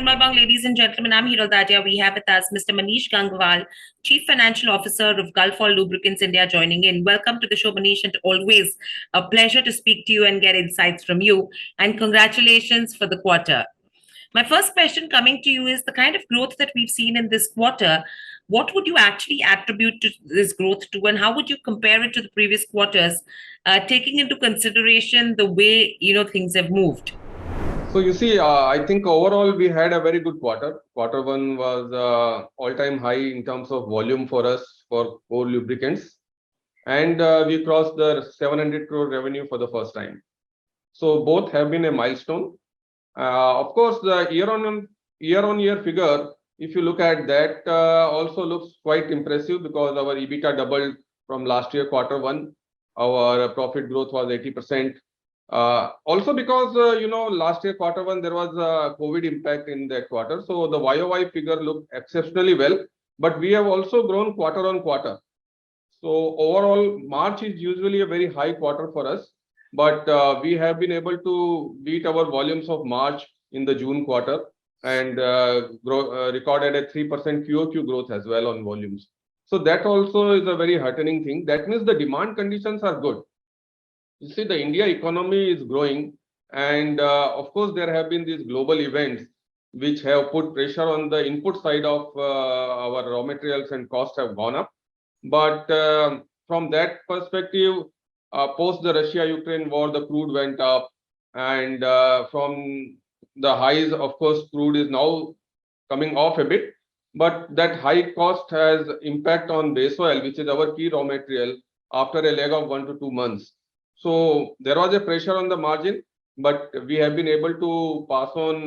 Nirmal Bang, ladies and gentlemen, I'm Hero Dadia. We have with us Mr. Manish Gangwal, Chief Financial Officer of Gulfall Lubricants India, joining in. Welcome to the show, Manish, and always a pleasure to speak to you and get insights from you. And congratulations for the quarter. My first question coming to you is the kind of growth that we've seen in this quarter. What would you actually attribute to this growth to, and how would you compare it to the previous quarters, taking into consideration the way things have moved? So you see, I think overall we had a very good quarter. Quarter one was all-time high in terms of volume for us for core lubricants, and we crossed the 700 crore revenue for the first time. So both have been a milestone. Of course, the year-on-year figure, if you look at that, also looks quite impressive because our EBITDA doubled from last year quarter one. Our profit growth was 80%. Also because last year quarter one there was a COVID impact in that quarter, so the YOY figure looked exceptionally well. But we have also grown quarter on quarter. So overall, March is usually a very high quarter for us, but we have been able to beat our volumes of March in the June quarter and recorded a 3% QOQ growth as well on volumes. So that also is a very heartening thing. That means the demand conditions are good. You see, the India economy is growing, and of course, there have been these global events which have put pressure on the input side of our raw materials, and costs have gone up. But from that perspective, post the Russia-Ukraine war, the crude went up, and from the highs, of course, crude is now coming off a bit. But that high cost has impact on base oil, which is our key raw material, after a lag of 1 to 2 months. So there was a pressure on the margin, but we have been able to pass on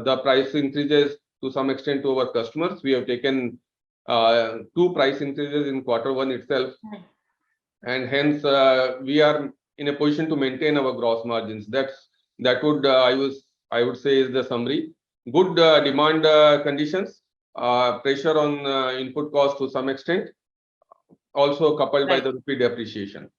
the price increases to some extent to our customers. We have taken 2 price increases in quarter one itself, and hence we are in a position to maintain our gross margins. That would I would say is the summary. Good demand conditions, pressure on input cost to some extent, also coupled by the rupee depreciation.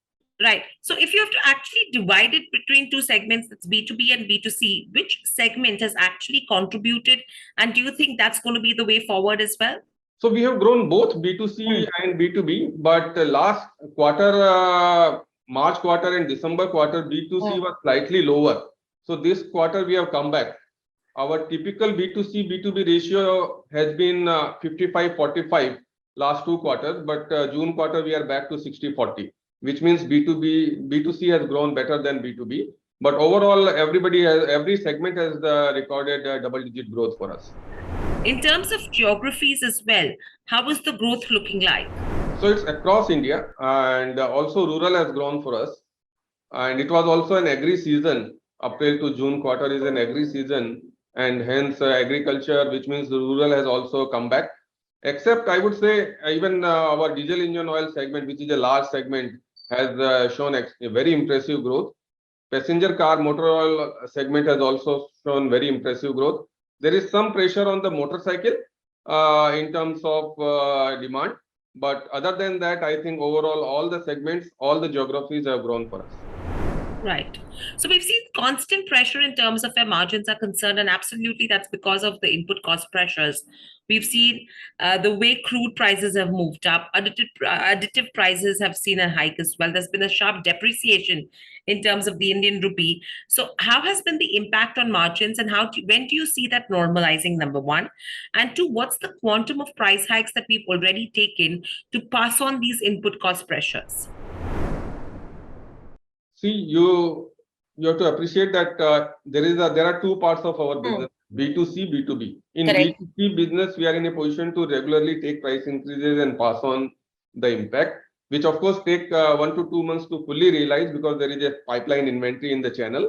Right. So if you have to actually divide it between 2 segments, that's B2B and B2C, which segment has actually contributed? And do you think that's going to be the way forward as well? So we have grown both B2C and B2B, but last quarter, March quarter and December quarter, B2C was slightly lower. So this quarter we have come back. Our typical B2C, B2B ratio has been 55-45 last 2 quarters, but June quarter we are back to 60-40. Which means B2C has grown better than B2B. But overall, every segment has recorded double-digit growth for us. In terms of geographies as well, how is the growth looking like? So it's across India, and also rural has grown for us. And it was also an agri season. April to June quarter is an agri season, and hence agriculture, which means the rural has also come back. Except I would say even our diesel engine oil segment, which is a large segment, has shown a very impressive growth. Passenger car motor oil segment has also shown very impressive growth. There is some pressure on the motorcycle in terms of demand, but other than that, I think overall all the segments, all the geographies have grown for us. Right. So we've seen constant pressure in terms of where margins are concerned, and absolutely that's because of the input cost pressures. We've seen the way crude prices have moved up. Additive prices have seen a hike as well. There's been a sharp depreciation in terms of the Indian rupee. So how has been the impact on margins, and when do you see that normalizing, number one? And two, what's the quantum of price hikes that we've already taken to pass on these input cost pressures? See, you have to appreciate that there are 2 parts of our business, B2C, B2B. In B2C business, we are in a position to regularly take price increases and pass on the impact, which of course take 1 to 2 months to fully realize because there is a pipeline inventory in the channel.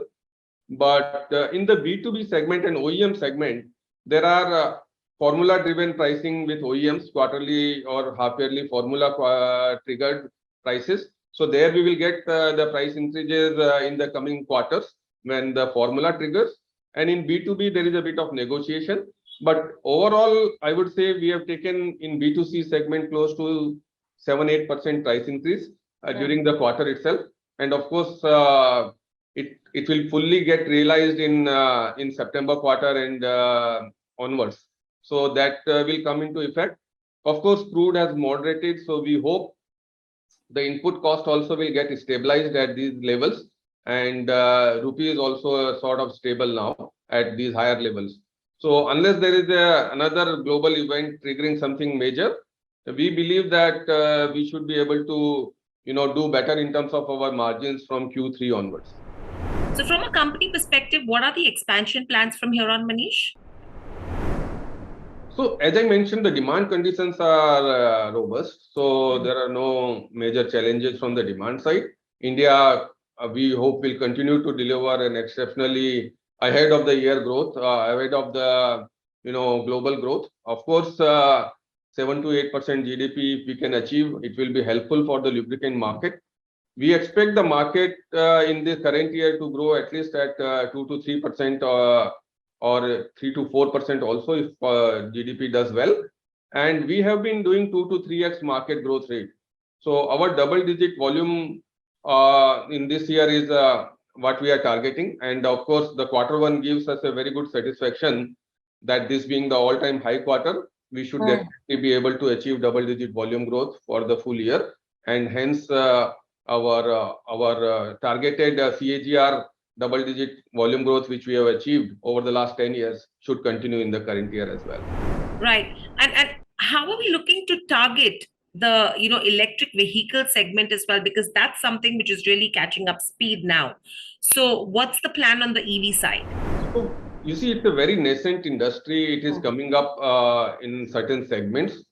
But in the B2B segment and OEM segment, there are formula-driven pricing with OEMs, quarterly or half-yearly formula triggered prices. So there we will get the price increases in the coming quarters when the formula triggers. And in B2B, there is a bit of negotiation. But overall, I would say we have taken in B2C segment close to 7-8% price increase during the quarter itself. And of course, it will fully get realized in September quarter and onwards. So that will come into effect. Of course, crude has moderated, so we hope the input cost also will get stabilized at these levels, and rupee is also sort of stable now at these higher levels. So unless there is another global event triggering something major, we believe that we should be able to do better in terms of our margins from Q3 onwards. So from a company perspective, what are the expansion plans from here on, Manish? So as I mentioned, the demand conditions are robust. So there are no major challenges from the demand side. India, we hope, will continue to deliver an exceptionally ahead of the year growth, ahead of the global growth. Of course, 7 to 8% GDP, if we can achieve, it will be helpful for the lubricant market. We expect the market in this current year to grow at least at 2 to 3%. Or 3 to 4% also if GDP does well. And we have been doing 2 to 3x market growth rate. So our double-digit volume in this year is what we are targeting. And of course, the quarter one gives us a very good satisfaction that this being the all-time high quarter, we should definitely be able to achieve double-digit volume growth for the full year. And hence, our targeted CAGR double-digit volume growth, which we have achieved over the last 10 years, should continue in the current year as well. Right. And how are we looking to target the electric vehicle segment as well? Because that's something which is really catching up speed now. So what's the plan on the EV side? So you see, it's a very nascent industry. It is coming up in certain segments.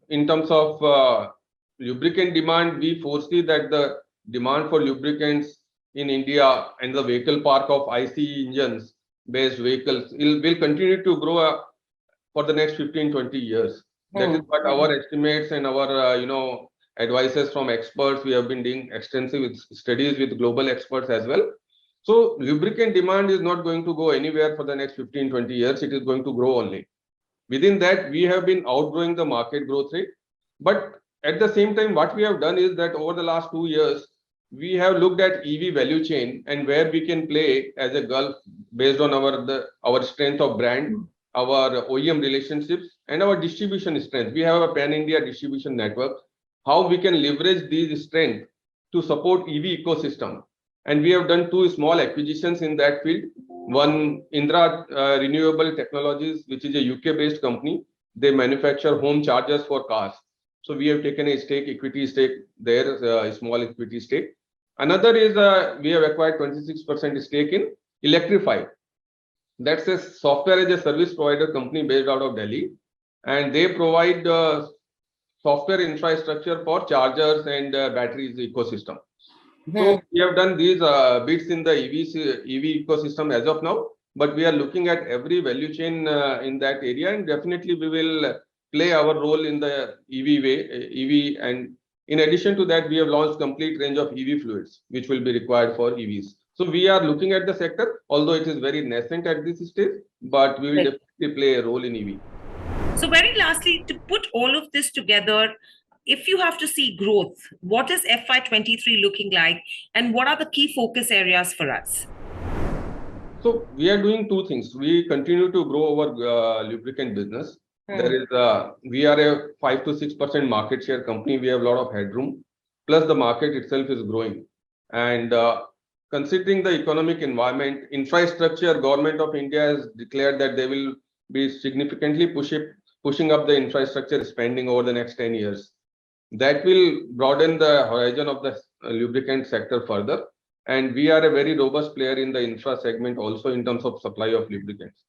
In terms of lubricant demand, we foresee that the demand for lubricants in India and the vehicle park of ICE engines based vehicles will continue to grow for the next 15-20 years. That is what our estimates and our advices from experts. We have been doing extensive studies with global experts as well. So lubricant demand is not going to go anywhere for the next 15-20 years. It is going to grow only. Within that, we have been outgrowing the market growth rate. But at the same time, what we have done is that over the last 2 years, we have looked at EV value chain and where we can play as a Gulf based on our strength of brand, our OEM relationships, and our distribution strength. We have a pan-India distribution network. How we can leverage these strengths to support EV ecosystem. And we have done 2 small acquisitions in that field. One, Indra Renewable Technologies, which is a UK-based company. They manufacture home chargers for cars. So we have taken a equity stake there, a small equity stake. Another is we have acquired 26% stake in Electrify. That's a software as a service provider company based out of Delhi. And they provide software infrastructure for chargers and batteries ecosystem. So we have done these bits in the EV ecosystem as of now, but we are looking at every value chain in that area, and definitely we will play our role in the EV, and in addition to that, we have launched complete range of EV fluids, which will be required for EVs. So we are looking at the sector, although it is very nascent at this stage, but we will definitely play a role in EV. So very lastly, to put all of this together, if you have to see growth, what is FY23 looking like, and what are the key focus areas for us? So we are doing 2 things. We continue to grow our lubricant business. There is we are a 5 to 6% market share company. We have a lot of headroom. Plus the market itself is growing. And considering the economic environment, infrastructure, Government of India has declared that they will be significantly pushing up the infrastructure spending over the next 10 years. That will broaden the horizon of the lubricant sector further. And we are a very robust player in the infra segment also in terms of supply of lubricants.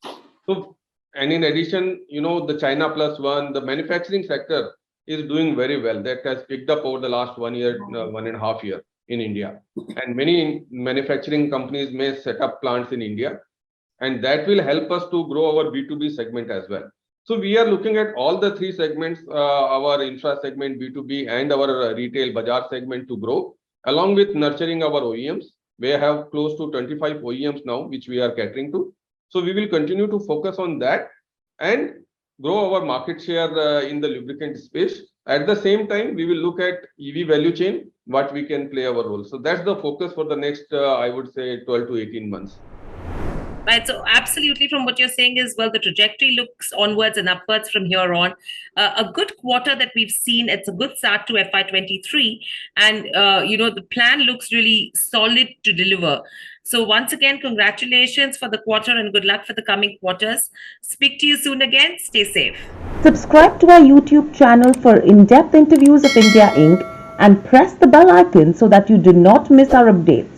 So, and in addition, the China Plus One, the manufacturing sector is doing very well. That has picked up over the last 1 year, 1.5 years in India. And many manufacturing companies may set up plants in India. And that will help us to grow our B2B segment as well. So we are looking at all the 3 segments, our infra segment, B2B, and our retail Bazaar segment to grow, along with nurturing our OEMs. We have close to 25 OEMs now, which we are catering to. So we will continue to focus on that. And grow our market share in the lubricant space. At the same time, we will look at EV value chain, what we can play our role. So that's the focus for the next, I would say, 12 to 18 months. Right. So absolutely from what you're saying is, well, the trajectory looks onwards and upwards from here on. A good quarter that we've seen, it's a good start to FY23. And, the plan looks really solid to deliver. So once again, congratulations for the quarter and good luck for the coming quarters. Speak to you soon again. Stay safe. Subscribe to our YouTube channel for in-depth interviews of India Inc. and press the bell icon so that you do not miss our updates.